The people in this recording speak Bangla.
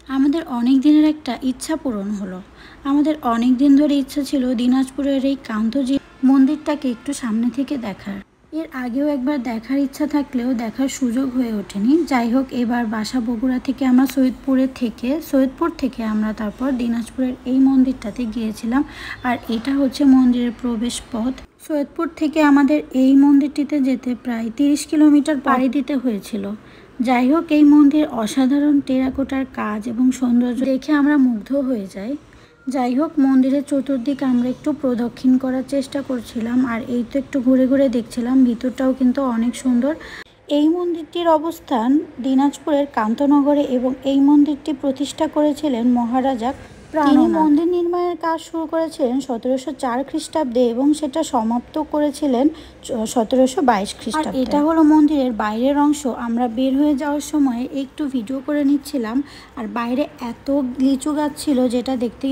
আমাদের অনেক দিনের একটা ইচ্ছা পূরণ হলো। আমাদের অনেক দিন ধরে ইচ্ছা ছিল দিনাজপুরের এই কান্তজি মন্দিরটাকে একটু সামনে থেকে দেখার। এর আগেও একবার দেখার ইচ্ছা থাকলেও দেখার সুযোগ হয়ে ওঠেনি। যাই হোক, এবার বাসা বগুড়া থেকে আমরা সৈয়দপুর থেকে আমরা তারপর দিনাজপুরের এই মন্দিরটাতে গিয়েছিলাম। আর এটা হচ্ছে মন্দিরের প্রবেশ পথ। সৈয়দপুর থেকে আমাদের এই মন্দিরটিতে যেতে প্রায় 30 কিলোমিটার পাড়ি দিতে হয়েছিল। যাই হোক, এই মন্দির অসাধারণ টেরাকোটার কাজ এবং সৌন্দর্য দেখে আমরা মুগ্ধ হয়ে যাই। যাই হোক, মন্দিরের চতুর্দিক আমরা একটু প্রদক্ষিণ করার চেষ্টা করছিলাম, আর এই তো একটু ঘুরে ঘুরে দেখছিলাম। ভিতরটাও কিন্তু অনেক সুন্দর। এই মন্দিরটির অবস্থান দিনাজপুরের কান্তনগরে এবং এই মন্দিরটি প্রতিষ্ঠা করেছিলেন মহারাজা। তিনি মন্দির নির্মাণের কাজ শুরু করেছিলেন 1704 খ্রিস্টাব্দে এবং সেটা সমাপ্ত করেছিলেন 1722 খ্রিস্টাব্দে। এটা হলো মন্দিরের বাইরের অংশ। আমরা বের হয়ে যাওয়ার সময় একটু ভিডিও করে নিচ্ছিলাম। আর বাইরে এত লিচু গাছ ছিল যেটা দেখতে